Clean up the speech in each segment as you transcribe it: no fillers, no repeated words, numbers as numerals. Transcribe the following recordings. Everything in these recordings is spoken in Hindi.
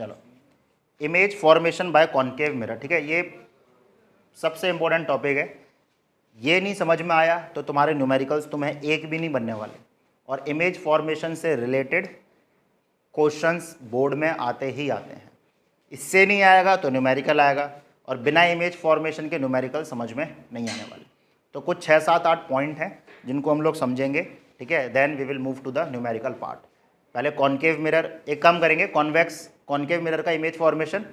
चलो, image formation by concave mirror, ठीक है, ये सबसे इंपॉर्टेंट टॉपिक है। ये नहीं समझ में आया तो तुम्हारे न्यूमेरिकल्स तुम्हें एक भी नहीं बनने वाले। और इमेज फॉर्मेशन से रिलेटेड क्वेश्चंस बोर्ड में आते ही आते हैं। इससे नहीं आएगा तो न्यूमेरिकल आएगा, और बिना इमेज फॉर्मेशन के न्यूमेरिकल समझ में नहीं आने वाले। तो कुछ 6, 7, 8 पॉइंट हैं जिनको हम लोग समझेंगे, ठीक है। Then we will move to the numerical part. पहले कॉन्केव मिरर, एक काम करेंगे, कॉन्केव मिरर का इमेज फॉर्मेशन,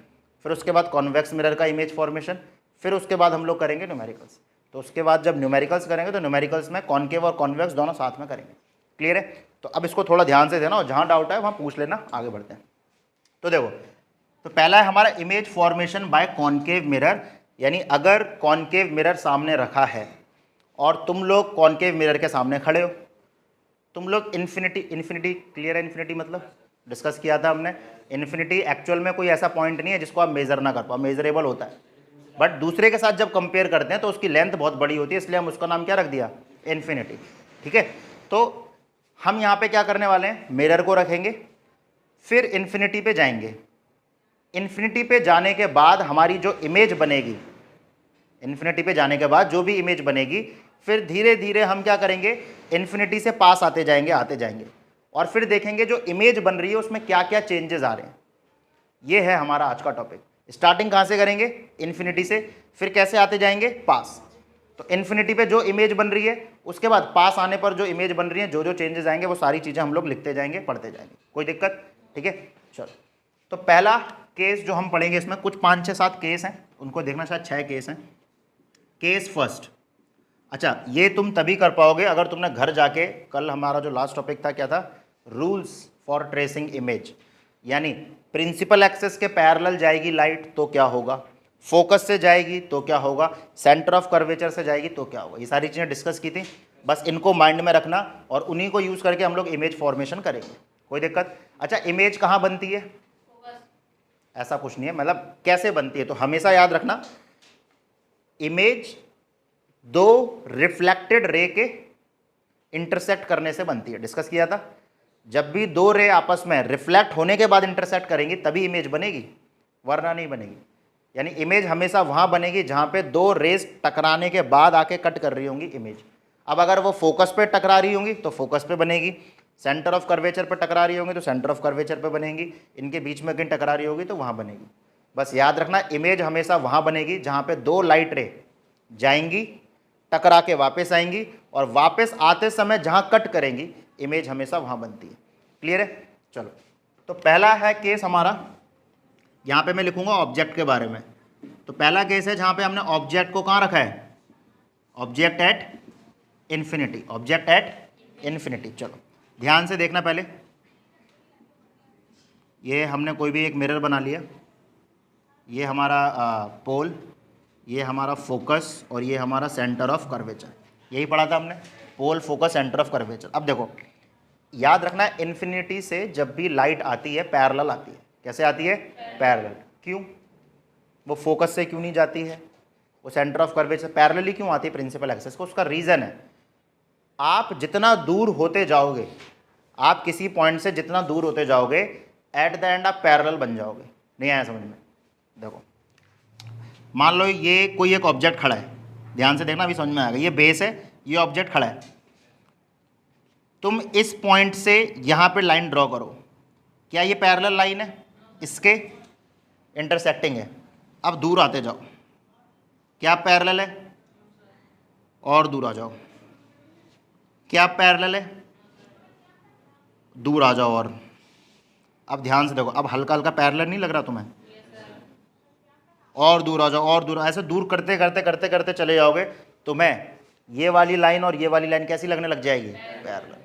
फिर उसके बाद कॉन्वेक्स मिरर का इमेज फॉर्मेशन, फिर उसके बाद हम लोग करेंगे न्यूमेरिकल्स। तो उसके बाद जब न्यूमेरिकल्स करेंगे तो न्यूमेरिकल्स में कॉन्केव और कॉन्वेक्स दोनों साथ में करेंगे। क्लियर है? तो अब इसको थोड़ा ध्यान से देना और जहाँ डाउट है वहाँ पूछ लेना। आगे बढ़ते हैं। तो देखो, तो पहला है हमारा image formation by concave mirror, यानी अगर कॉन्केव मिरर सामने रखा है और तुम लोग कॉन्केव मिरर के सामने खड़े हो, तुम लोग इन्फिनिटी क्लियर है? इन्फिनिटी मतलब डिस्कस किया था हमने। इन्फिनिटी एक्चुअल में कोई ऐसा पॉइंट नहीं है जिसको आप मेजर ना कर पाओ, मेजरेबल होता है, बट दूसरे के साथ जब कंपेयर करते हैं तो उसकी लेंथ बहुत बड़ी होती है, इसलिए हम उसका नाम क्या रख दिया? इन्फिनिटी। ठीक है, तो हम यहाँ पे क्या करने वाले हैं, मिरर को रखेंगे, फिर इन्फिनिटी पे जाएंगे। इन्फिनिटी पे जाने के बाद हमारी जो इमेज बनेगी, इन्फिनिटी पे जाने के बाद जो भी इमेज बनेगी, फिर धीरे धीरे हम क्या करेंगे, इन्फिनिटी से पास आते जाएंगे और फिर देखेंगे जो इमेज बन रही है उसमें क्या क्या चेंजेस आ रहे हैं। ये है हमारा आज का टॉपिक। स्टार्टिंग कहाँ से करेंगे? इन्फिनिटी से, फिर कैसे आते जाएंगे? पास। तो इन्फिनिटी पे जो इमेज बन रही है, उसके बाद पास आने पर जो इमेज बन रही है, जो जो चेंजेस आएंगे वो सारी चीज़ें हम लोग लिखते जाएंगे, पढ़ते जाएंगे। कोई दिक्कत? ठीक है, चलो। तो पहला केस जो हम पढ़ेंगे, इसमें कुछ 5, 6, 7 केस हैं, उनको देखना, शायद 6 केस हैं। केस फर्स्ट, अच्छा ये तुम तभी कर पाओगे अगर तुमने घर जाके, कल हमारा जो लास्ट टॉपिक था क्या था? रूल्स फॉर ट्रेसिंग इमेज, यानी प्रिंसिपल एक्सेस के पैरेलल जाएगी लाइट तो क्या होगा, फोकस से जाएगी तो क्या होगा, सेंटर ऑफ कर्वेचर से जाएगी तो क्या होगा। ये सारी चीज़ें डिस्कस की थी, बस इनको माइंड में रखना और उन्हीं को यूज़ करके हम लोग इमेज फॉर्मेशन करेंगे। कोई दिक्कत? अच्छा, इमेज कहाँ बनती है? ऐसा कुछ नहीं है, मतलब कैसे बनती है, तो हमेशा याद रखना इमेज दो रिफ्लेक्टेड रे के इंटरसेक्ट करने से बनती है। डिस्कस किया था, जब भी दो रे आपस में रिफ्लेक्ट होने के बाद इंटरसेक्ट करेंगी तभी इमेज बनेगी, वरना नहीं बनेगी। यानी इमेज हमेशा वहाँ बनेगी जहाँ पे दो रेज टकराने के बाद आके कट कर रही होंगी इमेज। अब अगर वो फोकस पे टकरा रही होंगी तो फोकस पे बनेगी, सेंटर ऑफ कर्वेचर पे टकरा रही होंगी तो सेंटर ऑफ कर्वेचर पे बनेगी, इनके बीच में कहीं टकरा रही होगी तो वहाँ बनेगी। बस याद रखना, इमेज हमेशा वहाँ बनेगी जहाँ पे दो लाइट रे जाएंगी, टकरा के वापस आएंगी, और वापस आते समय जहाँ कट करेंगी इमेज हमेशा वहाँ बनती है। क्लियर है? चलो, तो पहला है केस हमारा, यहाँ पे मैं लिखूंगा ऑब्जेक्ट के बारे में। तो पहला केस है जहाँ पे हमने ऑब्जेक्ट को कहाँ रखा है? Object at infinity, object at infinity. चलो ध्यान से देखना, पहले ये हमने कोई भी एक मिरर बना लिया, ये हमारा पोल, ये हमारा फोकस, और ये हमारा सेंटर ऑफ कर्वेचर। यही पढ़ा था हमने, पोल, फोकस, सेंटर ऑफ कर्वेचर। अब देखो याद रखना, इन्फिनिटी से जब भी लाइट आती है पैरेलल आती है। कैसे आती है? पैरेलल। क्यों? वो फोकस से क्यों नहीं जाती है, वो सेंटर ऑफ कर्वेचर पैरेलली क्यों आती है प्रिंसिपल एक्सेस को? उसका रीज़न है, आप जितना दूर होते जाओगे, आप किसी पॉइंट से जितना दूर होते जाओगे, एट द एंड आप पैरेलल बन जाओगे। नहीं आया समझ में? देखो मान लो ये कोई एक ऑब्जेक्ट खड़ा है, ध्यान से देखना, अभी समझ में आएगा। ये बेस है, ये ऑब्जेक्ट खड़ा है, तुम इस पॉइंट से यहाँ पे लाइन ड्रॉ करो, क्या ये पैरेलल लाइन है? इसके इंटरसेक्टिंग है। अब दूर आते जाओ, क्या पैरेलल है? और दूर आ जाओ, क्या पैरेलल है? दूर आ जाओ और। अब ध्यान से देखो, अब हल्का हल्का पैरेलल नहीं लग रहा तुम्हें? और दूर आ जाओ, और दूर, ऐसे दूर करते करते करते करते चले जाओगे, तुम्हें ये वाली लाइन और ये वाली लाइन कैसी लगने लग जाएगी? पैरेलल।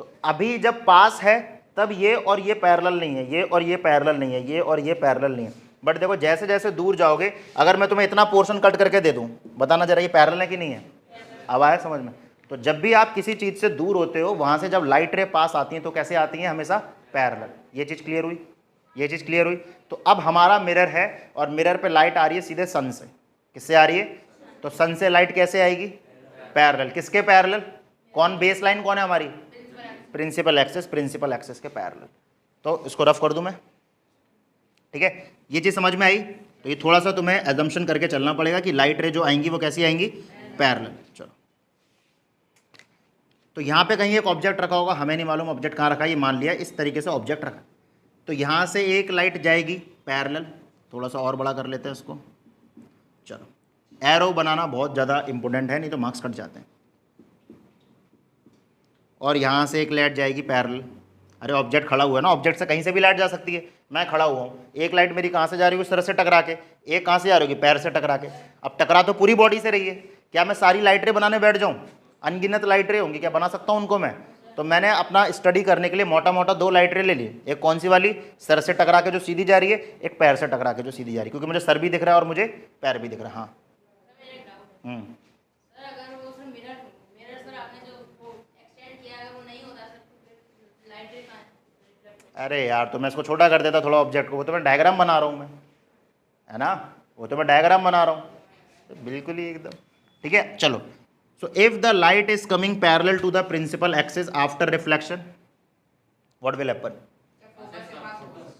तो अभी जब पास है तब ये और ये पैरेलल नहीं है, ये और ये पैरेलल नहीं है, ये और ये पैरेलल नहीं है। बट देखो जैसे जैसे दूर जाओगे, अगर मैं तुम्हें इतना पोर्शन कट करके दे दूं, बताना जरा ये पैरेलल है कि नहीं है? अब आया समझ में? तो जब भी आप किसी चीज़ से दूर होते हो, वहाँ से जब लाइट रे पास आती हैं तो कैसे आती हैं? हमेशा पैरेलल। ये चीज़ क्लियर हुई? ये चीज़ क्लियर हुई? तो अब हमारा मिरर है और मिरर पे लाइट आ रही है सीधे सन से। किससे आ रही है? तो सन से लाइट कैसे आएगी? पैरेलल। किसके पैरेलल? कौन बेस लाइन कौन है हमारी? प्रिंसिपल एक्सेस, प्रिंसिपल एक्सेस के पैरेलल। तो इसको रफ कर दूं मैं, ठीक है, ये चीज़ समझ में आई। तो ये थोड़ा सा तुम्हें एजम्पशन करके चलना पड़ेगा कि लाइट रे जो आएंगी वो कैसी आएंगी, पैरेलल। चलो, तो यहाँ पे कहीं एक ऑब्जेक्ट रखा होगा, हमें नहीं मालूम ऑब्जेक्ट कहाँ रखा है, ये मान लिया इस तरीके से ऑब्जेक्ट रखा। तो यहाँ से एक लाइट जाएगी पैरेलल, थोड़ा सा और बड़ा कर लेते हैं इसको। चलो, एरो बनाना बहुत ज़्यादा इंपॉर्टेंट है, नहीं तो मार्क्स कट जाते हैं। और यहाँ से एक लाइट जाएगी पैरेलल। अरे ऑब्जेक्ट खड़ा हुआ है ना, ऑब्जेक्ट से कहीं से भी लाइट जा सकती है। मैं खड़ा हुआ हूँ, एक लाइट मेरी कहाँ से जा रही है, उस तरह से टकरा के, एक कहाँ से जा रही होगी, पैर से टकरा के। अब टकरा तो पूरी बॉडी से रही है, क्या मैं सारी लाइटें बनाने बैठ जाऊँ? अनगिनत लाइटें होंगी, क्या बना सकता हूँ उनको मैं? तो मैंने अपना स्टडी करने के लिए मोटा मोटा 2 लाइटें ले ली। एक कौन सी वाली, सर से टकरा के जो सीधी जा रही है, एक पैर से टकरा के जो सीधी जा रही है, क्योंकि मुझे सर भी दिख रहा है और मुझे पैर भी दिख रहा है। हाँ, अरे यार, तो मैं इसको छोटा कर देता थोड़ा ऑब्जेक्ट को, वो तो मैं डायग्राम बना रहा हूँ मैं, है ना, वो तो मैं डायग्राम बना रहा हूँ, तो बिल्कुल ही एकदम ठीक है। चलो, so if the light is coming parallel to the principal axis after reflection, what will happen?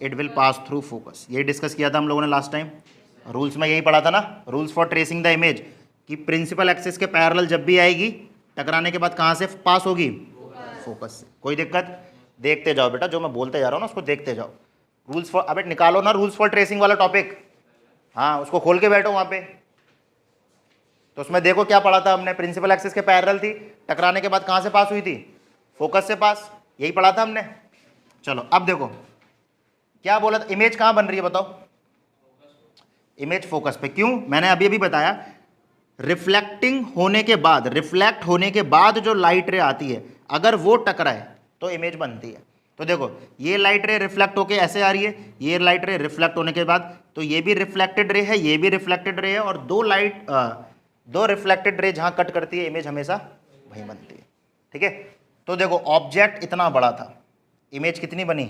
It will pass through focus. यही डिस्कस किया था हम लोगों ने लास्ट टाइम, रूल्स में यही पढ़ा था ना, rules for tracing the image, कि प्रिंसिपल एक्सिस के पैरेलल जब भी आएगी, टकराने के बाद कहाँ से पास होगी? फोकस से। कोई दिक्कत? देखते जाओ बेटा, जो मैं बोलते जा रहा हूँ ना उसको देखते जाओ। रूल्स फॉर, अबे निकालो ना रूल्स फॉर ट्रेसिंग वाला टॉपिक, हाँ उसको खोल के बैठो वहाँ पे। तो उसमें देखो क्या पढ़ा था हमने, प्रिंसिपल एक्सिस के पैरेलल थी, टकराने के बाद कहाँ से पास हुई थी? फोकस से पास, यही पढ़ा था हमने। चलो अब देखो क्या बोला था, इमेज कहाँ बन रही है बताओ? इमेज फोकस पे। क्यों? मैंने अभी अभी बताया, रिफ्लेक्टिंग होने के बाद, रिफ्लेक्ट होने के बाद जो लाइट रे आती है, अगर वो टकराए तो इमेज बनती है। तो देखो, ये लाइट रे रिफ्लेक्ट होके ऐसे आ रही है, ये लाइट रे रिफ्लेक्ट होने के बाद, तो ये भी रिफ्लेक्टेड रे है, ये भी रिफ्लेक्टेड रे है, और दो रिफ्लेक्टेड रे जहां कट करती है, इमेज हमेशा वहीं बनती है। ठीक है, तो देखो ऑब्जेक्ट इतना बड़ा था, इमेज कितनी बनी?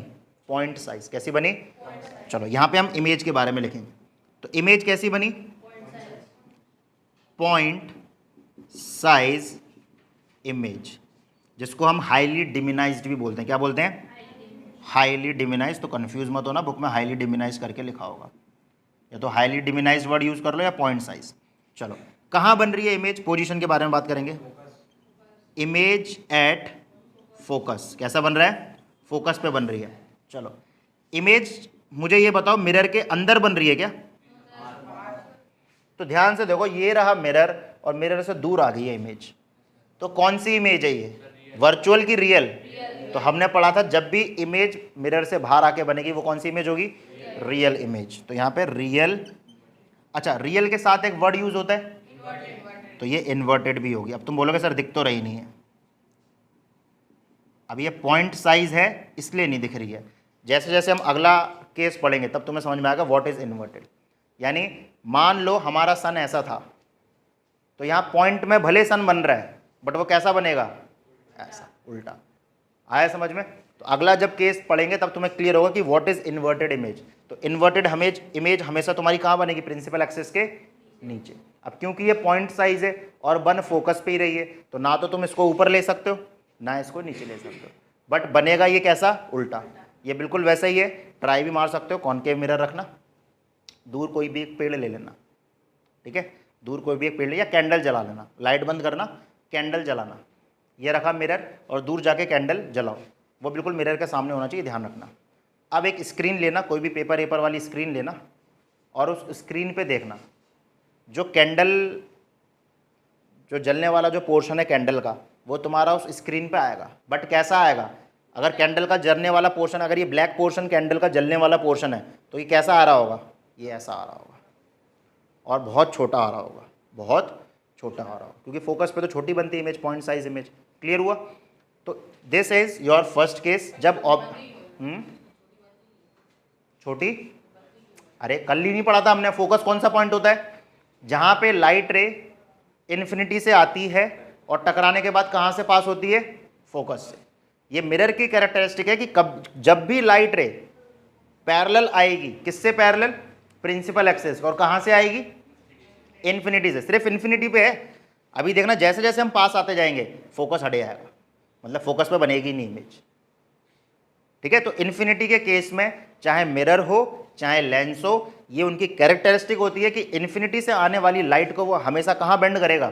Point size. कैसी बनी? चलो यहां पे हम इमेज के बारे में लिखेंगे। तो इमेज कैसी बनी? पॉइंट साइज इमेज, जिसको हम हाईली डिमिनाइज्ड भी बोलते हैं। क्या बोलते हैं? हाईली डिमिनाइज। तो कंफ्यूज मत होना, बुक में हाईली डिमिनाइज करके लिखा होगा, या तो हाईली डिमिनाइज्ड वर्ड यूज कर लो या पॉइंट साइज। चलो, कहाँ बन रही है इमेज? पोजीशन के बारे में बात करेंगे। Image at focus. कैसा बन रहा है? फोकस पे बन रही है। चलो, इमेज मुझे ये बताओ, मिरर के अंदर बन रही है क्या? तो ध्यान से देखो, ये रहा मिरर, और मिरर से दूर आ गई है इमेज। तो कौन सी इमेज है ये? वर्चुअल की रियल? तो हमने पढ़ा था, जब भी इमेज मिरर से बाहर आके बनेगी वो कौन सी इमेज होगी? Real image. तो यहाँ पे रियल, अच्छा रियल के साथ एक वर्ड यूज होता है, तो ये इन्वर्टेड भी होगी। अब तुम बोलोगे सर दिख तो रही नहीं है, अब ये पॉइंट साइज है इसलिए नहीं दिख रही है। जैसे जैसे हम अगला केस पढ़ेंगे तब तुम्हें समझ में आएगा व्हाट इज इन्वर्टेड। यानी मान लो हमारा सन ऐसा था, तो यहाँ पॉइंट में भले सन बन रहा है, बट वो कैसा बनेगा? ऐसा, उल्टा। आया समझ में? तो अगला जब केस पढ़ेंगे तब तुम्हें क्लियर होगा कि व्हाट इज इन्वर्टेड इमेज। तो इन्वर्टेड इमेज हमेशा तुम्हारी कहाँ बनेगी? प्रिंसिपल एक्सिस के नीचे। अब क्योंकि ये पॉइंट साइज है और बन फोकस पे ही रही है, तो ना तो तुम इसको ऊपर ले सकते हो ना इसको नीचे ले सकते हो, बट बनेगा ये कैसा? उल्टा। ये बिल्कुल वैसा ही है, ट्राई भी मार सकते हो। कॉनकेव मिरर रखना, दूर कोई भी एक पेड़ ले लेना, ठीक है, दूर कोई भी एक पेड़ ले, या कैंडल जला लेना, लाइट बंद करना, कैंडल जलाना। ये रखा मिरर और दूर जाके कैंडल जलाओ, वो बिल्कुल मिरर के सामने होना चाहिए, ध्यान रखना। अब एक स्क्रीन लेना, कोई भी पेपर वेपर वाली स्क्रीन लेना, और उस स्क्रीन पे देखना जो कैंडल, जो जलने वाला जो पोर्शन है कैंडल का, वो तुम्हारा उस स्क्रीन पे आएगा। बट कैसा आएगा? अगर कैंडल का जलने वाला पोर्शन, अगर ये ब्लैक पोर्शन कैंडल का जलने वाला पोर्शन है, तो ये कैसा आ रहा होगा? ये ऐसा आ रहा होगा, और बहुत छोटा आ रहा होगा, बहुत छोटा आ रहा होगा, क्योंकि फोकस पे तो छोटी बनती है image, point size image. Clear हुआ? तो this is your first case. जब छोटी, अरे कल ही नहीं पढ़ा था हमने, फोकस कौन सा पॉइंट होता है? जहां पे लाइट रे इन्फिनिटी से आती है और टकराने के बाद कहां से पास होती है? फोकस से। ये मिरर की कैरेक्टरिस्टिक है कि कब जब भी लाइट रे पैरेलल आएगी, किससे पैरेलल? Principal axis. और कहां से आएगी? इन्फिनिटी से। सिर्फ इन्फिनिटी पे है। अभी देखना, जैसे जैसे हम पास आते जाएंगे फोकस हटे आएगा, मतलब फोकस पे बनेगी नहीं इमेज। ठीक है, तो इन्फिनिटी के केस में चाहे मिरर हो चाहे लेंस हो, ये उनकी कैरेक्टरिस्टिक होती है कि इन्फिनिटी से आने वाली लाइट को वो हमेशा कहाँ बेंड करेगा,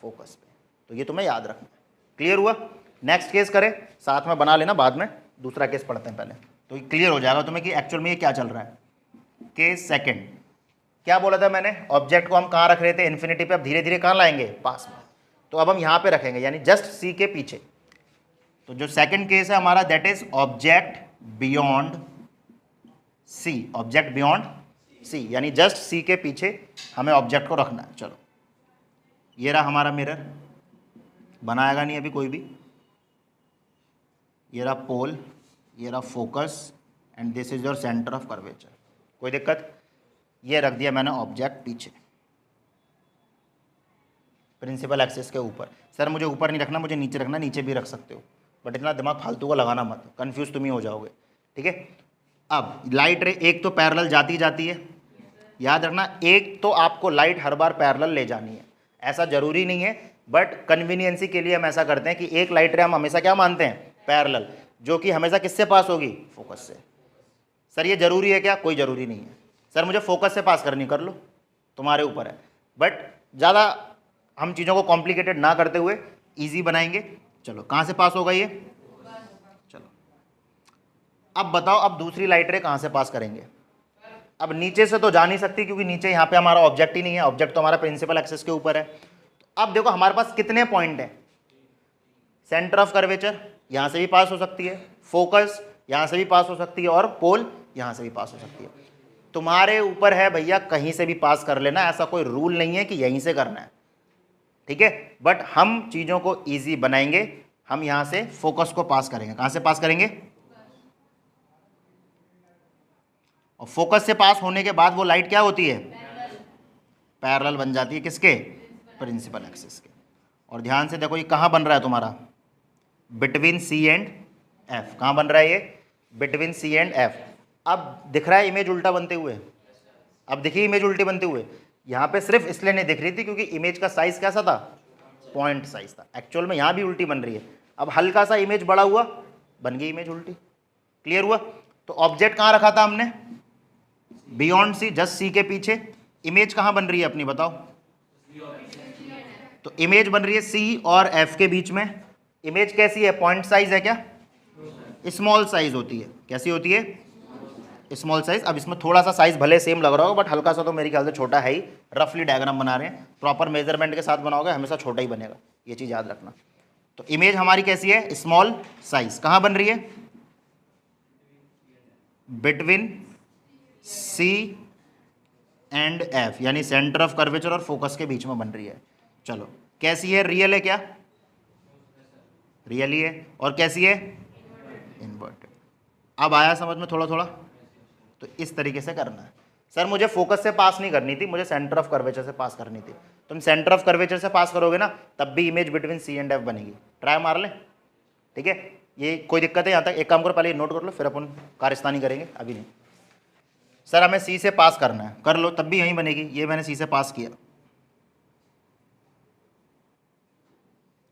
फोकस पे। तो ये तुम्हें याद रखना है। क्लियर हुआ? नेक्स्ट केस करें, साथ में बना लेना, बाद में दूसरा केस पढ़ते हैं पहले, तो क्लियर हो जाएगा तुम्हें कि एक्चुअल में ये क्या चल रहा है। केस सेकंड, क्या बोला था मैंने, ऑब्जेक्ट को हम कहाँ रख रहे थे, इन्फिनिटी पे, अब धीरे धीरे कहाँ लाएंगे, पास में। तो अब हम यहाँ पे रखेंगे, यानी जस्ट सी के पीछे। तो जो सेकंड केस है हमारा, that is object beyond C, object beyond C, यानी जस्ट सी के पीछे हमें ऑब्जेक्ट को रखना है। चलो, ये रहा हमारा मिरर, बनाएगा नहीं अभी कोई भी, ये रहा पोल, ये रहा focus, and this is your centre of curvature. कोई दिक्कत? ये रख दिया मैंने ऑब्जेक्ट पीछे, प्रिंसिपल एक्सिस के ऊपर। सर मुझे ऊपर नहीं रखना, मुझे नीचे रखना, नीचे भी रख सकते हो, बट इतना दिमाग फालतू का लगाना मत, कंफ्यूज तुम ही हो जाओगे, ठीक है। अब लाइट रे एक तो पैरेलल जाती जाती है, याद रखना, एक तो आपको लाइट हर बार पैरेलल ले जानी है, ऐसा जरूरी नहीं है, बट कन्वीनियंसी के लिए हम ऐसा करते हैं कि एक लाइट रे हम हमेशा क्या मानते हैं, पैरेलल, जो कि हमेशा किससे पास होगी, फोकस से। सर ये जरूरी है क्या? कोई ज़रूरी नहीं है। सर मुझे फोकस से पास करनी, कर लो, तुम्हारे ऊपर है, बट ज़्यादा हम चीज़ों को कॉम्प्लिकेटेड ना करते हुए इजी बनाएंगे। चलो, कहाँ से पास होगा ये, चलो अब बताओ, अब दूसरी लाइट रे कहाँ से पास करेंगे। अब नीचे से तो जा नहीं सकती, क्योंकि नीचे यहाँ पे हमारा ऑब्जेक्ट ही नहीं है, ऑब्जेक्ट तो हमारा प्रिंसिपल एक्सिस के ऊपर है। अब देखो हमारे पास कितने पॉइंट हैं, सेंटर ऑफ कर्वेचर यहाँ से भी पास हो सकती है, फोकस यहाँ से भी पास हो सकती है, और पोल यहाँ से भी पास हो सकती है। तुम्हारे ऊपर है भैया, कहीं से भी पास कर लेना, ऐसा कोई रूल नहीं है कि यहीं से करना है, ठीक है। बट हम चीज़ों को ईजी बनाएंगे, हम यहाँ से फोकस को पास करेंगे। कहाँ से पास करेंगे, और फोकस से पास होने के बाद वो लाइट क्या होती है, पैरेलल बन जाती है, किसके, प्रिंसिपल एक्सिस के। और ध्यान से देखो ये कहाँ बन रहा है तुम्हारा, बिटवीन सी एंड एफ। कहाँ बन रहा है ये, बिटवीन सी एंड एफ। अब दिख रहा है इमेज उल्टा बनते हुए, अब देखिए इमेज उल्टी बनते हुए, यहाँ पे सिर्फ इसलिए नहीं दिख रही थी क्योंकि इमेज का साइज कैसा था, पॉइंट साइज था। एक्चुअल में यहाँ भी उल्टी बन रही है, अब हल्का सा इमेज बड़ा हुआ, बन गई इमेज उल्टी। क्लियर हुआ? तो ऑब्जेक्ट कहाँ रखा था हमने, बियॉन्ड सी, जस्ट सी के पीछे। इमेज कहाँ बन रही है अपनी, बताओ। तो इमेज बन रही है सी और एफ के बीच में। इमेज कैसी है, पॉइंट साइज है क्या, स्मॉल साइज होती है। कैसी होती है, स्मॉल साइज। अब इसमें थोड़ा सा साइज भले सेम लग रहा होगा, बट हल्का सा तो मेरे ख्याल से छोटा है ही। रफली डायग्राम बना रहे हैं, प्रॉपर मेजरमेंट के साथ बनाओगे हमेशा छोटा ही बनेगा, ये चीज़ याद रखना। तो इमेज हमारी कैसी है, स्मॉल साइज। कहाँ बन रही है, बिटवीन सी एंड एफ, यानी सेंटर ऑफ कर्वेचर और फोकस के बीच में बन रही है। चलो, कैसी है, रियल है क्या, रियल ही है। और कैसी है, इन्वर्टेड। अब आया समझ में थोड़ा थोड़ा? तो इस तरीके से करना है। सर मुझे फोकस से पास नहीं करनी थी, मुझे सेंटर ऑफ कर्वेचर से पास करनी थी। तुम सेंटर ऑफ कर्वेचर से पास करोगे ना, तब भी image between C and F बनेगी। ट्राई मार लें, ठीक है। ये कोई दिक्कत है यहाँ तक? एक काम करो, पहले नोट कर लो, फिर अपन कारस्तानी करेंगे, अभी नहीं। सर हमें सी से पास करना है, कर लो, तब भी यहीं बनेगी। ये मैंने सी से पास किया,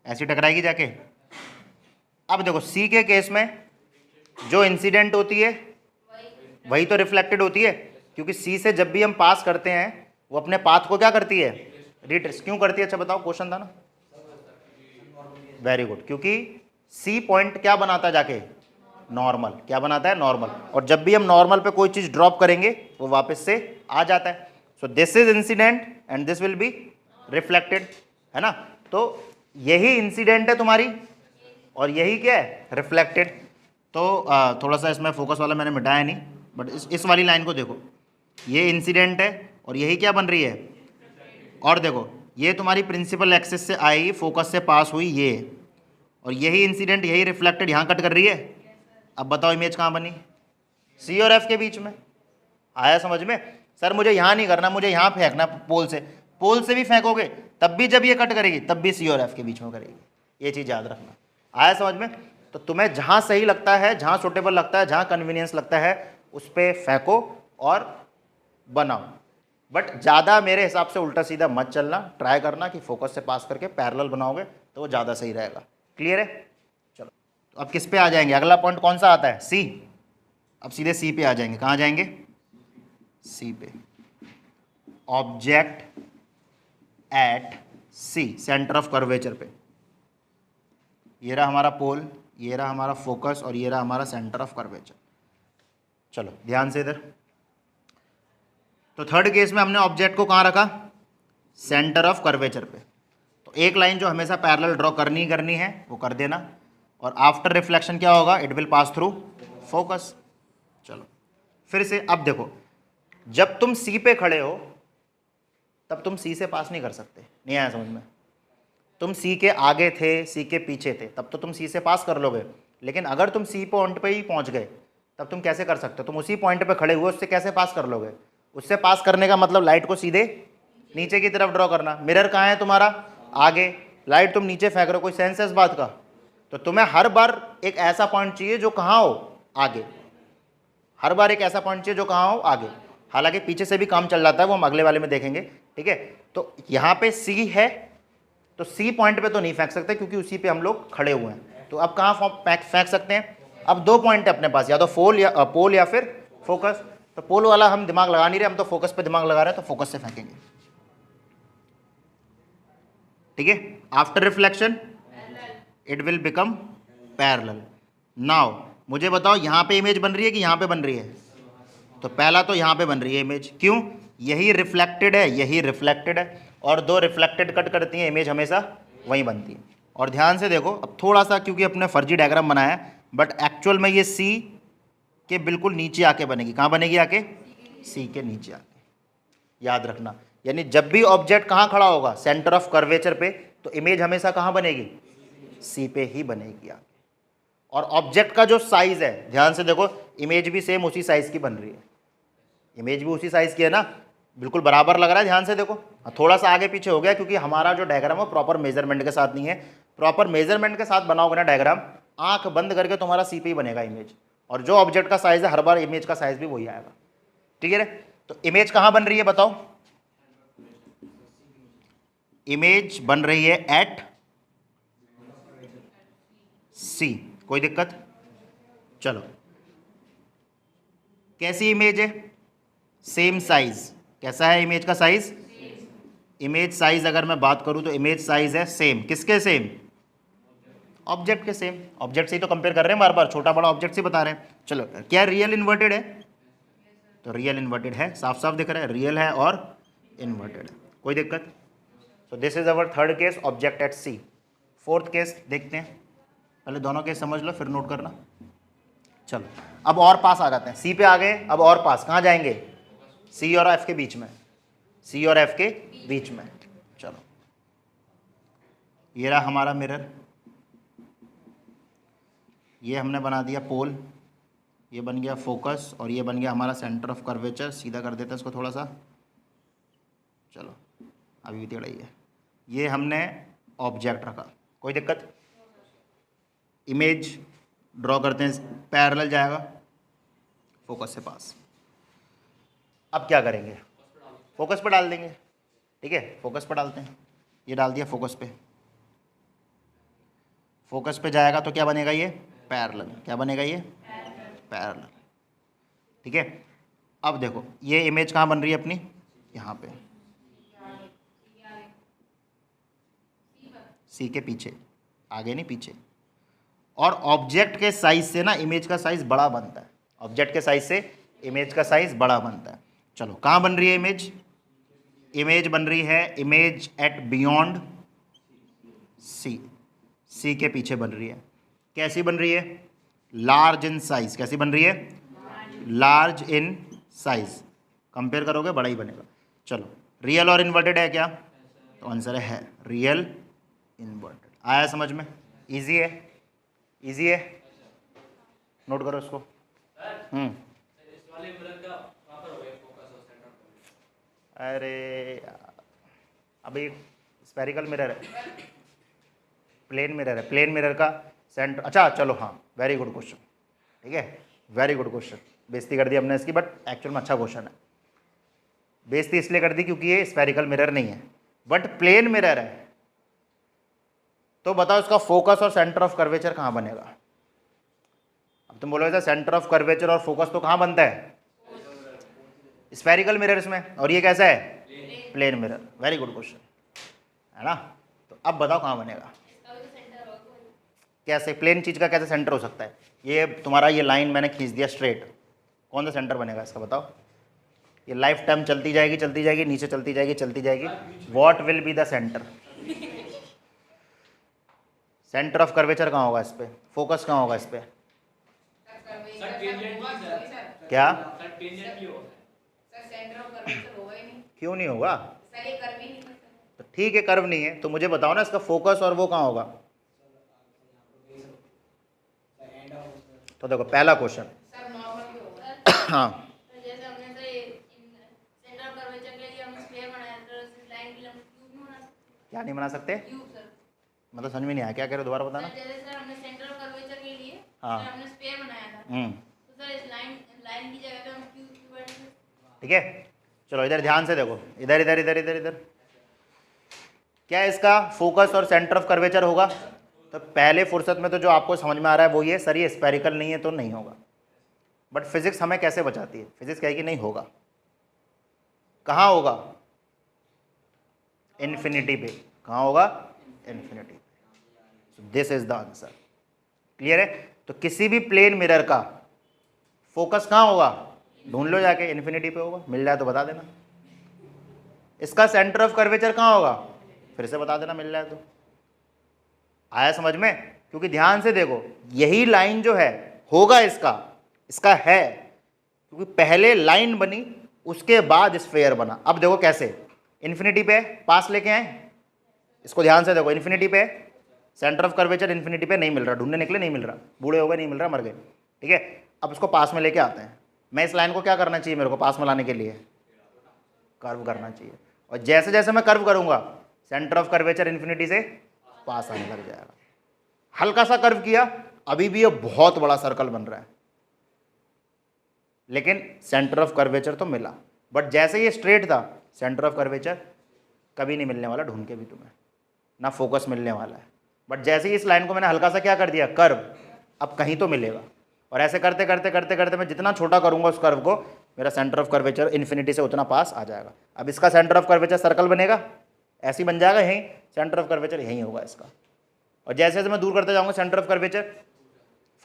ऐसी टकराएगी जाके। अब देखो सी के केस में जो इंसिडेंट होती है वही तो रिफ्लेक्टेड होती है, क्योंकि सी से जब भी हम पास करते हैं वो अपने पाथ को क्या करती है, रिट्रेस। क्यों करती है, अच्छा बताओ, क्वेश्चन था ना। वेरी गुड, क्योंकि सी पॉइंट क्या बनाता है जाके, नॉर्मल। क्या बनाता है, नॉर्मल। और जब भी हम नॉर्मल पे कोई चीज ड्रॉप करेंगे वो वापस से आ जाता है। सो this is incident and this will be reflected, है ना। तो यही इंसिडेंट है तुम्हारी और यही क्या है, रिफ्लेक्टेड। तो थोड़ा सा इसमें फोकस वाला मैंने मिटाया नहीं, बट इस वाली लाइन को देखो, ये इंसिडेंट है और यही क्या बन रही है। और देखो ये तुम्हारी प्रिंसिपल एक्सिस से आएगी, फोकस से पास हुई ये, और यही इंसिडेंट यही रिफ्लेक्टेड यहाँ कट कर रही है। अब बताओ इमेज कहाँ बनी, सी और एफ के बीच में। आया समझ में? सर मुझे यहाँ नहीं करना, मुझे यहाँ फेंकना पोल से। पोल से भी फेंकोगे तब भी जब ये कट करेगी तब भी सी और एफ के बीच में करेगी, ये चीज़ याद रखना। आया समझ में? तो तुम्हें जहाँ सही लगता है, जहाँ सूटेबल लगता है, जहाँ कन्वीनियंस लगता है उस पर फेंको और बनाओ, बट ज़्यादा मेरे हिसाब से उल्टा सीधा मत चलना। ट्राई करना कि फोकस से पास करके पैरेलल बनाओगे तो वो ज़्यादा सही रहेगा। क्लियर है? चलो, तो अब किस पे आ जाएंगे, अगला पॉइंट कौन सा आता है, सी। अब सीधे सी पे आ जाएंगे। कहाँ जाएंगे, सी पे, object at C, centre of curvature पे। ये रहा हमारा पोल, ये रहा हमारा फोकस और ये रहा हमारा सेंटर ऑफ कर्वेचर। चलो ध्यान से इधर, तो थर्ड केस में हमने ऑब्जेक्ट को कहाँ रखा, सेंटर ऑफ कर्वेचर पे। तो एक लाइन जो हमेशा पैरेलल ड्रॉ करनी है वो कर देना, और आफ्टर रिफ्लेक्शन क्या होगा, it will pass through focus. चलो फिर से अब देखो, जब तुम सी पे खड़े हो तब तुम सी से पास नहीं कर सकते, नहीं आया समझ में। तुम सी के आगे थे, सी के पीछे थे, तब तो तुम सी से पास कर लोगे, लेकिन अगर तुम सी पॉइंट पे ही पहुंच गए तब तुम कैसे कर सकते हो, तुम उसी पॉइंट पे खड़े हुए उससे कैसे पास कर लोगे। उससे पास करने का मतलब लाइट को सीधे नीचे की तरफ ड्रॉ करना। मिरर कहाँ है तुम्हारा, आगे, लाइट तुम नीचे फेंक रहे हो, कोई सेंस है इस बात का। तो तुम्हें हर बार एक ऐसा पॉइंट चाहिए जो कहाँ हो, आगे। हर बार एक ऐसा पॉइंट चाहिए जो कहाँ हो, आगे। हालांकि पीछे से भी काम चल जाता है, वो हम अगले वाले में देखेंगे, ठीक है। तो यहाँ पे सी है, तो सी पॉइंट पे तो नहीं फेंक सकते क्योंकि उसी पे हम लोग खड़े हुए हैं। तो अब कहाँ फेंक सकते हैं, अब दो पॉइंट है अपने पास, या तो पोल या फिर फोकस। तो पोल वाला हम दिमाग लगा नहीं रहे, हम तो फोकस पे दिमाग लगा रहे हैं, तो फोकस से फेंकेंगे, ठीक है। After reflection it will become parallel. Now मुझे बताओ, यहाँ पे इमेज बन रही है कि यहाँ पे बन रही है, तो पहला तो यहाँ पे बन रही है इमेज, क्यों, यही रिफ्लेक्टेड है, यही रिफ्लेक्टेड है, और दो रिफ्लेक्टेड कट करती हैं, इमेज हमेशा वहीं बनती है। और ध्यान से देखो, अब थोड़ा सा क्योंकि अपने फर्जी डायग्राम बनाया है, बट एक्चुअल में ये सी के बिल्कुल नीचे आके बनेगी। कहाँ बनेगी, आके सी के नीचे आके, याद रखना। यानी जब भी ऑब्जेक्ट कहाँ खड़ा होगा, सेंटर ऑफ कर्वेचर पे, तो इमेज हमेशा कहाँ बनेगी, सी पे ही बनेगी आगे। और ऑब्जेक्ट का जो साइज है, ध्यान से देखो, इमेज भी सेम उसी साइज की बन रही है, इमेज भी उसी साइज की है ना, बिल्कुल बराबर लग रहा है। ध्यान से देखो, थोड़ा सा आगे पीछे हो गया क्योंकि हमारा जो डायग्राम है प्रॉपर मेजरमेंट के साथ नहीं है। प्रॉपर मेजरमेंट के साथ बनाओगे ना डायग्राम, आंख बंद करके तुम्हारा सी पे ही बनेगा इमेज, और जो ऑब्जेक्ट का साइज है हर बार इमेज का साइज भी वही आएगा, ठीक है। तो इमेज कहाँ बन रही है बताओ, इमेज बन रही है एट सी, कोई दिक्कत। चलो, कैसी इमेज है, सेम साइज। कैसा है इमेज का साइज, इमेज साइज अगर मैं बात करूं तो इमेज साइज है सेम, किसके सेम, ऑब्जेक्ट के सेम। ऑब्जेक्ट से ही तो कंपेयर कर रहे हैं बार बार, छोटा बड़ा ऑब्जेक्ट से बता रहे हैं। चलो, क्या रियल इन्वर्टेड है, तो रियल इन्वर्टेड है, साफ साफ दिख रहा है, रियल है और इन्वर्टेड है, कोई दिक्कत। So this is our third case, object at C. Fourth case देखते हैं, पहले दोनों केस समझ लो फिर नोट करना। चलो अब और पास आ जाते हैं, सी पे आ गए, अब और पास कहाँ जाएंगे, सी और एफ के बीच में, सी और एफ के बीच में। चलो, ये रहा हमारा मिरर, ये हमने बना दिया पोल, ये बन गया फोकस, और ये बन गया हमारा सेंटर ऑफ कर्वेचर। सीधा कर देते हैं इसको थोड़ा सा, चलो अभी भी टेढ़ा ही है। ये हमने ऑब्जेक्ट रखा, कोई दिक्कत। इमेज ड्रॉ करते हैं, पैरेलल जाएगा फोकस से पास। अब क्या करेंगे, फोकस पे डाल देंगे, ठीक है, फोकस पे डालते हैं। ये डाल दिया फोकस पे, फोकस पे जाएगा तो क्या बनेगा, ये पैरेलल। क्या बनेगा, ये पैरेलल, ठीक है। अब देखो, ये इमेज कहाँ बन रही है अपनी, यहाँ पे, सी के पीछे, आगे नहीं पीछे। और ऑब्जेक्ट के साइज से ना इमेज का साइज बड़ा बनता है, ऑब्जेक्ट के साइज से इमेज का साइज बड़ा बनता है। चलो, कहाँ बन रही है इमेज, इमेज बन रही है, इमेज एट बियॉन्ड सी, सी के पीछे बन रही है। कैसी बन रही है, लार्ज इन साइज। कैसी बन रही है, लार्ज इन साइज। कंपेयर करोगे बड़ा ही बनेगा। चलो, रियल और इन्वर्टेड है क्या, तो आंसर है रियल इन्वर्टेड। आया समझ में, इजी है, इजी है, नोट करो इसको। अरे अभी स्फेरिकल मिरर है, प्लेन मिरर है, प्लेन मिरर का सेंटर। अच्छा चलो, हाँ, वेरी गुड क्वेश्चन, ठीक है, वेरी गुड क्वेश्चन। बेइज्जती कर दी हमने इसकी, बट एक्चुअल में अच्छा क्वेश्चन है। बेइज्जती इसलिए कर दी क्योंकि ये स्फेरिकल मिरर नहीं है बट प्लेन मिरर है। तो बताओ इसका फोकस और सेंटर ऑफ कर्वेचर कहाँ बनेगा। अब तुम बोलोगे सेंटर ऑफ कर्वेचर और फोकस तो कहाँ बनता है, स्फेरिकल मिरर इसमें, और ये कैसा है, plane mirror. Very good question, है ना। तो अब बताओ कहाँ बनेगा, कैसे प्लेन चीज़ का कैसे सेंटर हो सकता है। ये तुम्हारा ये लाइन मैंने खींच दिया स्ट्रेट, कौन सा सेंटर बनेगा इसका बताओ। ये लाइफ टाइम चलती जाएगी नीचे चलती जाएगी, what will be the centre. Centre of curvature कहाँ होगा इस पे, फोकस कहाँ होगा इस पे, क्या क्यों नहीं होगा। तो ठीक है, कर्व नहीं है तो मुझे बताओ ना इसका फोकस और वो कहाँ होगा। तो देखो पहला क्वेश्चन, हाँ क्या नहीं बना सकते, मतलब समझ में नहीं आया, क्या कह रहे हो दोबारा बताना। जैसे सर हमने सेंटर ऑफ कर्वेचर के लिए हाँ हमने स्फीयर बनाया था, तो सर इस लाइन की जगह पे हम क्यूब। ठीक है, चलो इधर ध्यान से देखो, इधर इधर इधर इधर इधर, क्या इसका फोकस और सेंटर ऑफ कर्वेचर होगा। तो पहले फुर्सत में तो जो आपको समझ में आ रहा है वो ये, सर ये स्फेरिकल नहीं है तो नहीं होगा। बट फिजिक्स हमें कैसे बचाती है, फिजिक्स कहेगी नहीं होगा। कहाँ होगा, इन्फिनिटी पे। कहाँ होगा, infinity. So this is the answer. Clear है। तो किसी भी प्लेन मिरर का फोकस कहाँ होगा, ढूंढ लो जाके, इन्फिनिटी पे होगा, मिल जाए तो बता देना। इसका सेंटर ऑफ कर्वेचर कहाँ होगा, फिर से बता देना मिल जाए तो। आया समझ में, क्योंकि ध्यान से देखो यही लाइन जो है होगा इसका है, क्योंकि पहले लाइन बनी उसके बाद स्फेयर बना। अब देखो कैसे, इन्फिनिटी पे पास लेके आए, इसको ध्यान से देखो, इन्फिनिटी पे सेंटर ऑफ कर्वेचर इन्फिनिटी पे नहीं मिल रहा, ढूंढने निकले नहीं मिल रहा, बूढ़े हो गए नहीं मिल रहा, मर गए। ठीक है, अब इसको पास में लेके आते हैं। मैं इस लाइन को क्या करना चाहिए, मेरे को पास में लाने के लिए कर्व करना चाहिए, और जैसे जैसे मैं कर्व करूंगा सेंटर ऑफ कर्वेचर इन्फिनिटी से पास आने लग जाएगा। हल्का सा कर्व किया, अभी भी ये बहुत बड़ा सर्कल बन रहा है, लेकिन सेंटर ऑफ कर्वेचर तो मिला। बट जैसे ये स्ट्रेट था, सेंटर ऑफ कर्वेचर कभी नहीं मिलने वाला ढूंढ के भी तुम्हें, ना फोकस मिलने वाला है। बट जैसे ही इस लाइन को मैंने हल्का सा क्या कर दिया, कर्व, अब कहीं तो मिलेगा। और ऐसे करते करते करते करते मैं जितना छोटा करूंगा उस कर्व को, मेरा सेंटर ऑफ कर्वेचर इन्फिनिटी से उतना पास आ जाएगा। अब इसका सेंटर ऑफ कर्वेचर सर्कल बनेगा, ऐसे ही बन जाएगा, यहीं सेंटर ऑफ कर्वेचर यहीं होगा इसका। और जैसे जैसे मैं दूर करते जाऊंगा centre of curvature,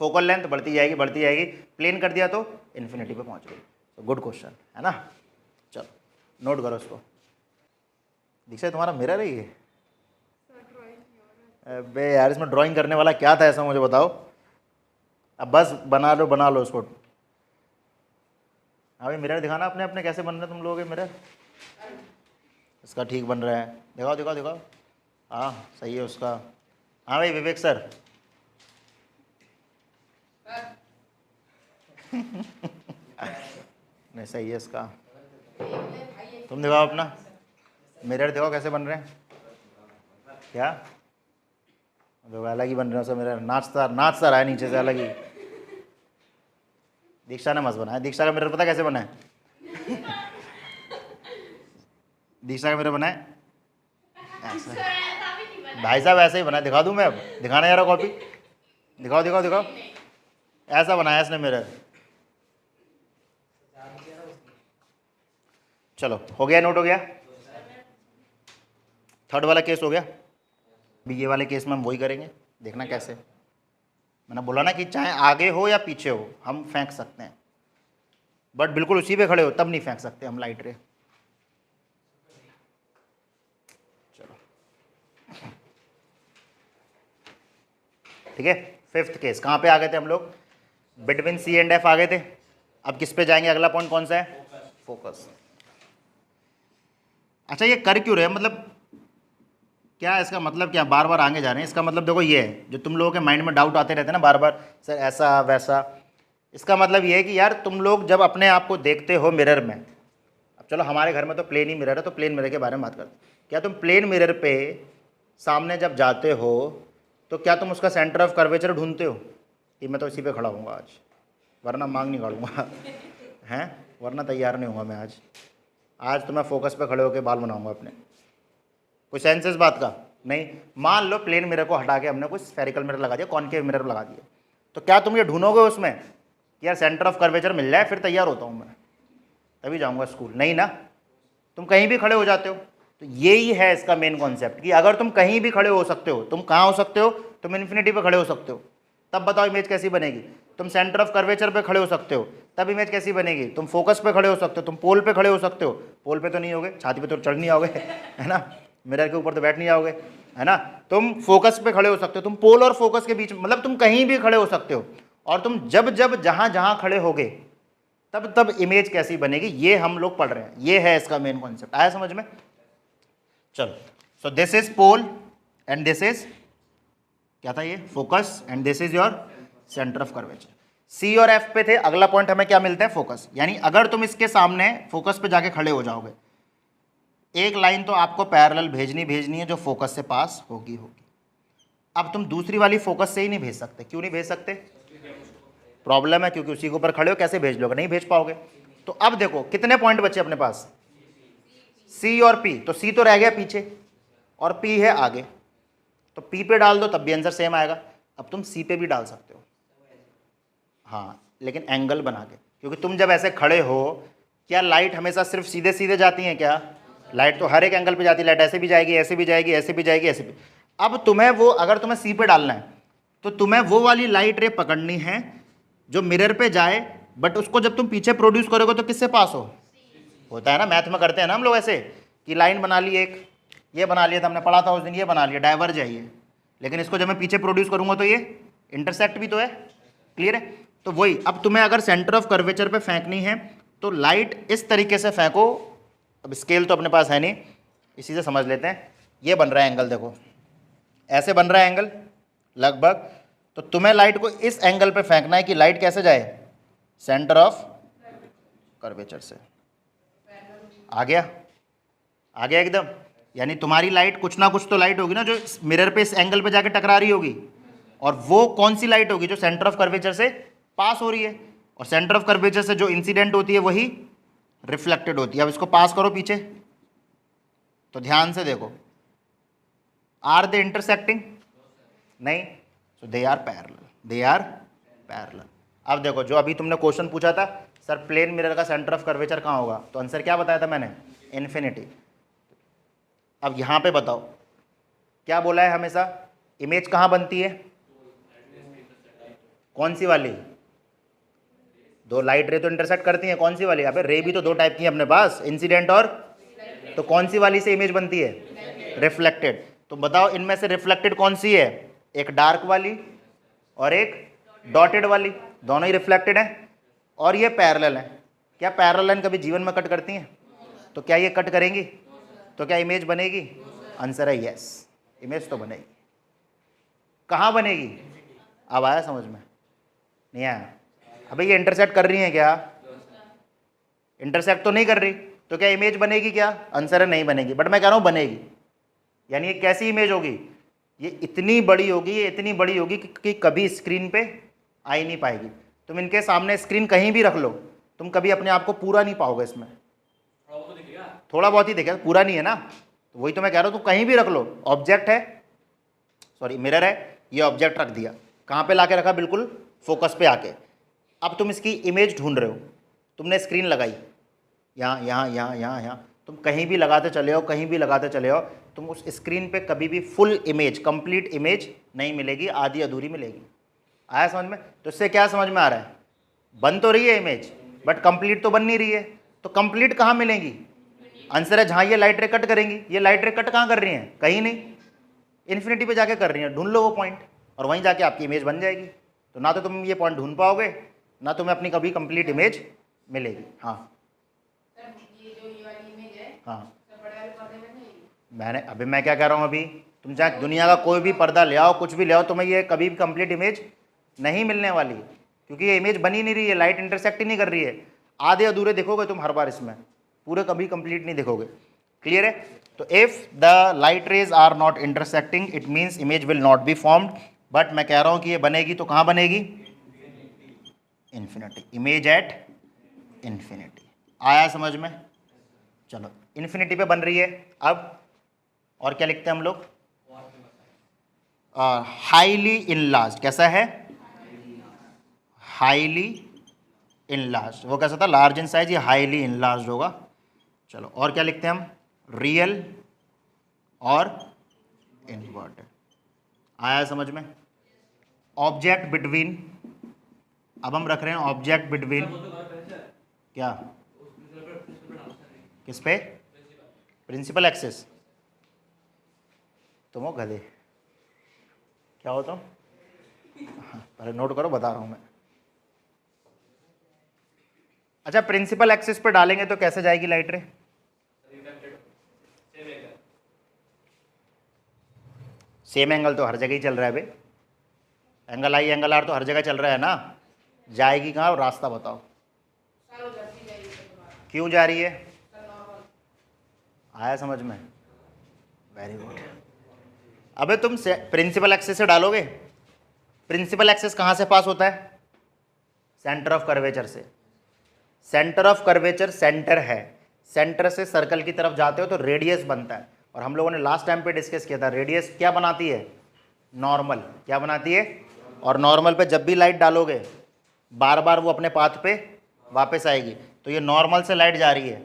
focal length बढ़ती जाएगी, प्लेन कर दिया तो इन्फिनिटी पे पहुंच गई। तो गुड क्वेश्चन है ना। चलो नोट करो इसको। दीक्षा तुम्हारा मिरर है ये, अबे यार इसमें ड्राइंग करने वाला क्या था ऐसा मुझे बताओ। अब बस बना लो उसको। हाँ भाई मिरर दिखाना अपने अपने, कैसे बन रहे तुम लोगों के मिरर। इसका ठीक बन रहा है, दिखाओ। हाँ सही है उसका। हाँ भाई विवेक सर नहीं सही है इसका। तुम दिखाओ अपना मिरर, दिखाओ कैसे बन रहे हैं। क्या देखो अलग ही बन रहे हो सब मिरर, नाचता रहा है नीचे से अलग ही। दीक्षा ने मस्त बनाया, दीक्षा का मिरर पता कैसे बना है दीक्षा का मिरर बना है ऐसा, भाई साहब ऐसे ही बना है। दिखा दूं मैं, अब दिखाना यार कॉपी, दिखाओ। ऐसा बनाया इसने मिरर। चलो हो गया, नोट हो गया। थर्ड वाला केस हो गया। अभी ये वाले केस में हम वही करेंगे, देखना कैसे। मैंने बोला ना कि चाहे आगे हो या पीछे हो हम फेंक सकते हैं, बट बिल्कुल उसी पे खड़े हो तब नहीं फेंक सकते हम लाइट रे। चलो ठीक है, फिफ्थ केस कहाँ पे आ गए थे हम लोग, बिटवीन सी एंड एफ आ गए थे। अब किस पे जाएंगे, अगला पॉइंट कौन सा है, फोकस। अच्छा ये कर क्यों रहे, मतलब क्या इसका मतलब, क्या बार बार आगे जा रहे हैं। इसका मतलब देखो ये है, जो तुम लोगों के माइंड में डाउट आते रहते हैं ना बार बार, सर ऐसा वैसा, इसका मतलब ये है कि यार तुम लोग जब अपने आप को देखते हो मिरर में, अब चलो हमारे घर में तो प्लेन ही मिरर है तो प्लेन मिरर के बारे में बात करते हैं। क्या तुम प्लेन मिरर पे सामने जब जाते हो तो क्या तुम उसका सेंटर ऑफ कर्वेचर ढूंढते हो कि मैं तो इसी पे खड़ा हूँगा आज, वरना मांग नहीं काटूंगा हैं, वरना तैयार नहीं हूँगा मैं आज तो मैं फोकस पे खड़े होकर बाल बनाऊंगा अपने। कोई सेंस इस बात का नहीं। मान लो प्लेन मिरर को हटा के हमने कुछ स्फेरिकल मिरर लगा दिया, कॉनकेव मिरर लगा दिया, तो क्या तुम ये ढूंढोगे उसमें कि यार सेंटर ऑफ कर्वेचर मिल जाए फिर तैयार होता हूँ मैं। तभी जाऊंगा स्कूल, नहीं ना, तुम कहीं भी खड़े हो जाते हो। तो यही है इसका मेन कॉन्सेप्ट कि अगर तुम कहीं भी खड़े हो सकते हो, तुम कहाँ हो सकते हो, तुम इन्फिनिटी पे खड़े हो सकते हो, तब बताओ इमेज कैसी बनेगी। तुम सेंटर ऑफ कर्वेचर पे खड़े हो सकते हो, तब इमेज कैसी बनेगी। तुम फोकस पे खड़े हो सकते हो, तुम पोल पे खड़े हो सकते हो, पोल पे तो नहीं होगे, छाती पे तो चढ़ नहीं आओगे है ना, मिरर के ऊपर तो बैठ नहीं आओगे, है ना। तुम फोकस पे खड़े हो सकते हो, तुम पोल और फोकस के बीच, मतलब तुम कहीं भी खड़े हो सकते हो, और तुम जब जब जहां जहां खड़े होगे तब तब इमेज कैसी बनेगी, ये हम लोग पढ़ रहे हैं, ये है इसका मेन कॉन्सेप्ट। आया समझ में। चलो, so this is pole and this is क्या था, ये focus, and this is your centre of curvature. C और एफ पे थे, अगला पॉइंट हमें क्या मिलता है, फोकस। यानी अगर तुम इसके सामने फोकस पे जाके खड़े हो जाओगे, एक लाइन तो आपको पैरेलल भेजनी है जो फोकस से पास होगी। अब तुम दूसरी वाली फोकस से ही नहीं भेज सकते। क्यों नहीं भेज सकते, प्रॉब्लम है, क्योंकि उसी के ऊपर खड़े हो, कैसे भेज लोगे, नहीं भेज पाओगे। तो अब देखो कितने पॉइंट बचे अपने पास, सी और पी। तो सी तो रह गया पीछे और पी है आगे, तो पी पे डाल दो तब भी आंसर सेम आएगा। अब तुम सी पे भी डाल सकते हो, हाँ, लेकिन एंगल बना के, क्योंकि तुम जब ऐसे खड़े हो, क्या लाइट हमेशा सिर्फ सीधे सीधे जाती है क्या, लाइट तो हर एक एंगल पे जाती है। लाइट ऐसे भी जाएगी, ऐसे भी जाएगी, ऐसे भी जाएगी, ऐसे भी। अब तुम्हें वो, अगर तुम्हें सी पे डालना है तो तुम्हें वो वाली लाइट रे पकड़नी है जो मिरर पे जाए, बट उसको जब तुम पीछे प्रोड्यूस करोगे तो किससे पास हो, होता है ना, मैथ में करते हैं ना हम लोग ऐसे कि लाइन बना ली, एक ये बना लिया था, हमने पढ़ा था उस दिन, ये बना लिया, डाइवर्ज है ये, लेकिन इसको जब मैं पीछे प्रोड्यूस करूंगा तो ये इंटरसेक्ट भी तो है। क्लियर है। तो वही, अब तुम्हें अगर सेंटर ऑफ कर्वेचर पे फेंकनी है तो लाइट इस तरीके से फेंको। अब स्केल तो अपने पास है नहीं, इसी से समझ लेते हैं। ये बन रहा है एंगल, देखो ऐसे बन रहा है एंगल लगभग। तो तुम्हें लाइट को इस एंगल पे फेंकना है कि लाइट कैसे जाए, सेंटर ऑफ कर्वेचर से। आ गया, आ गया एकदम। यानी तुम्हारी लाइट, कुछ ना कुछ तो लाइट होगी ना जो मिरर पे इस एंगल पे जाके टकरा रही होगी, और वो कौन सी लाइट होगी, जो सेंटर ऑफ कर्वेचर से पास हो रही है। और सेंटर ऑफ कर्वेचर से जो इंसिडेंट होती है वही रिफ्लेक्टेड होती है। अब इसको पास करो पीछे, तो ध्यान से देखो, आर दे इंटरसेक्टिंग, नहीं, so they are parallel, they are parallel. अब देखो, जो अभी तुमने क्वेश्चन पूछा था, सर प्लेन मिरर का सेंटर ऑफ कर्वेचर कहाँ होगा, तो आंसर क्या बताया था मैंने, इन्फिनिटी। अब यहाँ पे बताओ, क्या बोला है हमेशा, इमेज कहाँ बनती है, कौन सी वाली, दो लाइट रे तो इंटरसेक्ट करती हैं, कौन सी वाली, अबे रे भी तो दो टाइप की है अपने पास, इंसिडेंट और, तो कौन सी वाली से इमेज बनती है, रिफ्लेक्टेड। तो बताओ इनमें से रिफ्लेक्टेड कौन सी है, एक डार्क वाली और एक डॉटेड वाली, दोनों ही रिफ्लेक्टेड हैं, और ये पैरेलल है। क्या पैरेलल लाइन कभी जीवन में कट करती हैं, तो क्या ये कट करेंगी, तो क्या इमेज बनेगी, आंसर है यस, इमेज तो बनेगी। कहाँ बनेगी, अब आया समझ में, नहीं आया, अबे ये इंटरसेक्ट कर रही हैं क्या, इंटरसेक्ट तो नहीं कर रही, तो क्या इमेज बनेगी क्या, आंसर है नहीं बनेगी। बट मैं कह रहा हूँ बनेगी। यानी ये कैसी इमेज होगी, ये इतनी बड़ी होगी, ये इतनी बड़ी होगी कि कभी स्क्रीन पे आ ही नहीं पाएगी। तुम इनके सामने स्क्रीन कहीं भी रख लो, तुम कभी अपने आप को पूरा नहीं पाओगे इसमें, थोड़ा बहुत ही देखेगा, पूरा नहीं है ना। तो वही तो मैं कह रहा हूँ, तुम कहीं भी रख लो, ऑब्जेक्ट है, सॉरी मिरर है, ये ऑब्जेक्ट रख दिया, कहाँ पे लाके रखा, बिल्कुल फोकस पे आके। अब तुम इसकी इमेज ढूंढ रहे हो, तुमने स्क्रीन लगाई, यहाँ यहाँ यहाँ यहाँ यहाँ, तुम कहीं भी लगाते चले हो, कहीं भी लगाते चले हो, तुम उस स्क्रीन पे कभी भी फुल इमेज, कंप्लीट इमेज नहीं मिलेगी, आधी अधूरी मिलेगी। आया समझ में। तो इससे क्या समझ में आ रहा है, बन तो रही है इमेज बट कंप्लीट तो बन नहीं रही है। तो कंप्लीट कहाँ मिलेंगी, आंसर है जहाँ ये लाइट रे कट करेंगी। ये लाइट रे कट कहाँ कर रही हैं, कहीं नहीं, इन्फिनिटी पे जाके कर रही हैं। ढूंढ लो वो पॉइंट और वहीं जाके आपकी इमेज बन जाएगी। तो ना तो तुम ये पॉइंट ढूंढ पाओगे, ना तुम्हें अपनी कभी कंप्लीट इमेज मिलेगी। हाँ हाँ, मैं क्या कह रहा हूँ, अभी तुम चाहे दुनिया का कोई भी पर्दा ले आओ, कुछ भी ले आओ, तुम्हें ये कभी भी कंप्लीट इमेज नहीं मिलने वाली, क्योंकि ये इमेज बनी नहीं रही है, लाइट इंटरसेक्ट ही नहीं कर रही है। आधे अधूरे देखोगे तुम हर बार, इसमें पूरे कभी कंप्लीट नहीं देखोगे। क्लियर है। तो if the light rays are not intersecting it means image will not be formed. But मैं कह रहा हूँ कि ये बनेगी तो कहाँ बनेगी, इन्फिनिटी, इमेज एट इन्फिनिटी। आया समझ में। चलो इन्फिनिटी पे बन रही है। अब और क्या लिखते हैं हम लोग, हाईली इनलार्ज्ड। कैसा है, हाईली इनलार्ज। वो कैसा था, लार्ज इन साइज, ये हाईली इनलार्ज होगा। चलो और क्या लिखते हैं हम, रियल और इन्वर्टेड। आया समझ में। ऑब्जेक्ट बिटवीन, अब हम रख रहे हैं ऑब्जेक्ट बिटवीन, क्या किस पे, प्रिंसिपल एक्सिस। तुम हो गधे, क्या हो तुम? हाँ, पहले नोट करो, बता रहा हूं मैं। अच्छा, प्रिंसिपल एक्सिस पे डालेंगे तो कैसे जाएगी लाइट रे? सेम एंगल तो हर जगह ही चल रहा है बे, एंगल आई एंगल आर तो हर जगह चल रहा है ना, जाएगी कहाँ, रास्ता बताओ। क्यों जा रही है? आया समझ में, वेरी गुड। अबे तुम प्रिंसिपल एक्सिस से डालोगे, प्रिंसिपल एक्सिस कहाँ से पास होता है, सेंटर ऑफ कर्वेचर से। सेंटर ऑफ कर्वेचर सेंटर है, सेंटर से सर्कल की तरफ जाते हो तो रेडियस बनता है। और हम लोगों ने लास्ट टाइम पे डिस्कस किया था, रेडियस क्या बनाती है, नॉर्मल। क्या बनाती है, और नॉर्मल पे जब भी लाइट डालोगे बार बार वो अपने पाथ पे वापस आएगी। तो ये नॉर्मल से लाइट जा रही है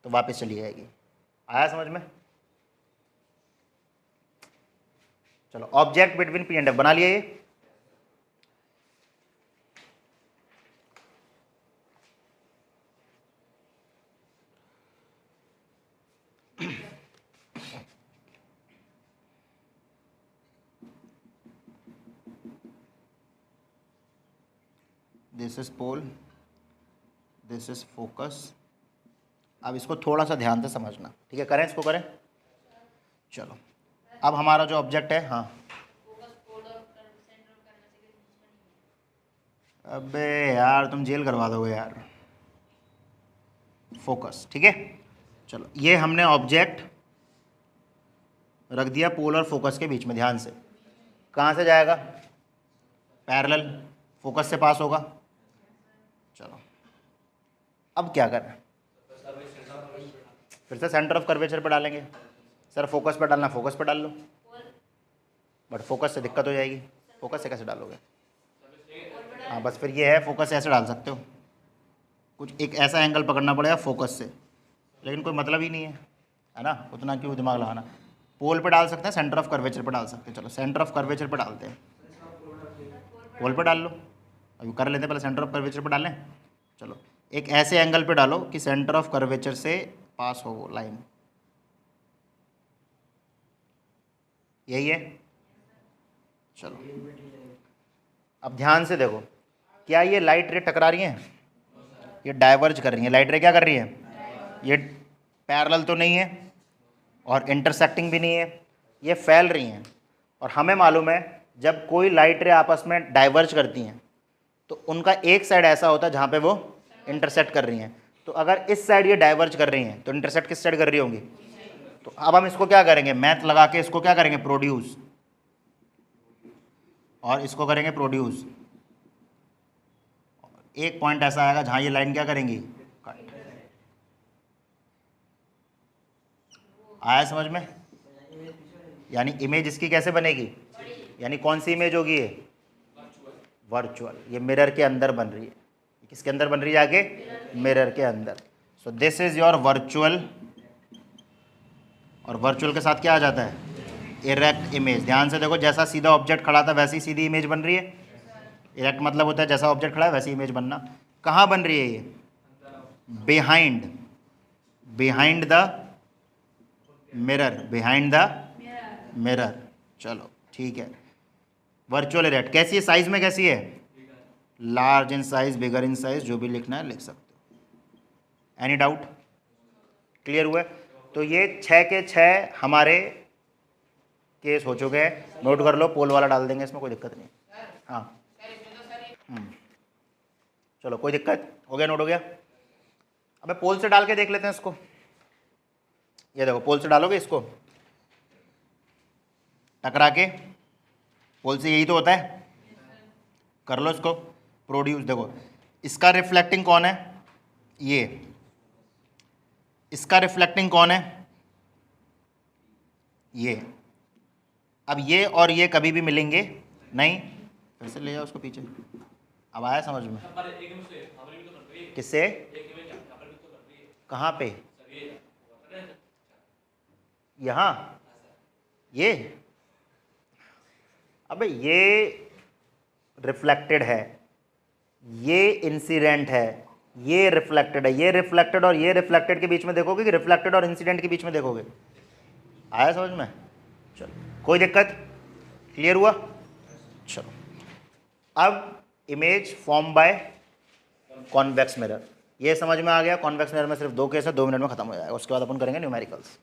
तो वापस चली जाएगी। आया समझ में। चलो, object between P and F बना लिया ये। This is pole, this is focus. अब इसको थोड़ा सा ध्यान से समझना, ठीक है, करें इसको, करें। चलो, अब हमारा जो ऑब्जेक्ट है, हाँ, अबे यार तुम जेल करवा दोगे यार। फोकस, ठीक है। चलो, ये हमने ऑब्जेक्ट रख दिया पोल और फोकस के बीच में, ध्यान से। कहाँ से जाएगा, पैरेलल, फोकस से पास होगा। चलो, अब क्या करना है, फिर से सेंटर ऑफ कर्वेचर पे डालेंगे। सर फोकस पे डालना, फोकस पे डाल लो, बट फोकस से दिक्कत हो जाएगी। फोकस से कैसे डालोगे? हाँ बस फिर ये है, फोकस से ऐसे डाल सकते हो, कुछ एक ऐसा एंगल पकड़ना पड़ेगा फोकस से, लेकिन कोई मतलब ही नहीं है ना, उतना क्यों दिमाग लगाना। पोल पे डाल सकते हैं, सेंटर ऑफ कर्वेचर पे डाल सकते हैं। चलो सेंटर ऑफ कर्वेचर पे डालते हैं, पोल पे डाल लो, अभी कर लेते हैं, पहले सेंटर ऑफ कर्वेचर पे डालें। चलो, एक ऐसे एंगल पे डालो कि सेंटर ऑफ कर्वेचर से पास हो वो लाइन, यही है। चलो, अब ध्यान से देखो, क्या ये लाइट रे टकरा रही हैं, ये डाइवर्ज कर रही हैं। लाइट रे क्या कर रही है, ये पैरेलल तो नहीं है और इंटरसेक्टिंग भी नहीं है, ये फैल रही हैं। और हमें मालूम है जब कोई लाइट रे आपस में डाइवर्ज करती हैं तो उनका एक साइड ऐसा होता है जहाँ पे वो इंटरसेक्ट कर रही हैं। तो अगर इस साइड ये डाइवर्ज कर रही हैं तो इंटरसेक्ट किस साइड कर रही होंगी। तो अब हम इसको क्या करेंगे, मैथ लगा के इसको क्या करेंगे, प्रोड्यूस, और इसको करेंगे प्रोड्यूस। एक पॉइंट ऐसा आएगा जहाँ ये लाइन क्या करेंगी, कट। आया समझ में। यानी इमेज इसकी कैसे बनेगी, यानी कौन सी इमेज होगी ये, वर्चुअल। ये मिरर के अंदर बन रही है, किसके अंदर बन रही है, आगे मिरर के अंदर। सो दिस इज योर वर्चुअल, और वर्चुअल के साथ क्या आ जाता है, इरेक्ट इमेज। ध्यान से देखो, जैसा सीधा ऑब्जेक्ट खड़ा था वैसी सीधी इमेज बन रही है। इरेक्ट मतलब होता है जैसा ऑब्जेक्ट खड़ा है वैसी इमेज बनना। कहाँ बन रही है ये, behind, behind the mirror, behind the mirror. चलो ठीक है, वर्चुअल इरेक्ट कैसी है, साइज में कैसी है, large in size, bigger in size, जो भी लिखना है लिख सकते हो। एनी डाउट, क्लियर हुआ। तो ये 6 के 6 हमारे केस हो चुके हैं, नोट कर लो, पोल वाला डाल देंगे इसमें, कोई दिक्कत नहीं। हाँ चलो, कोई दिक्कत, हो गया, नोट हो गया। अबे पोल से डाल के देख लेते हैं इसको। ये देखो, पोल से डालोगे इसको टकरा के, पोल से यही तो होता है, कर लो इसको प्रोड्यूस। देखो इसका रिफ्लेक्टिंग कौन है, ये, इसका रिफ्लेक्टिंग कौन है, ये। अब ये और ये कभी भी मिलेंगे नहीं, फिर से ले जाओ उसको पीछे, अब आया समझ में? पर एक इमेज तो हमारे भी तो बन रही है, किससे? एक इमेज यहाँ पर भी तो बन रही है कहाँ पे? सर, ये हुआ था ना। यहाँ ये, अबे ये रिफ्लेक्टेड है, ये इंसिडेंट है, ये रिफ्लेक्टेड है, ये रिफ्लेक्टेड और ये रिफ्लेक्टेड के बीच में देखोगे कि रिफ्लेक्टेड और इंसिडेंट के बीच में देखोगे? आया समझ में? चलो, कोई दिक्कत? क्लियर हुआ? चलो, अब image form by convex mirror, ये समझ में आ गया। कॉन्वेक्स मिरर में सिर्फ 2 केस है, 2 मिनट में खत्म हो जाएगा। उसके बाद अपन करेंगे न्यूमेरिकल्स।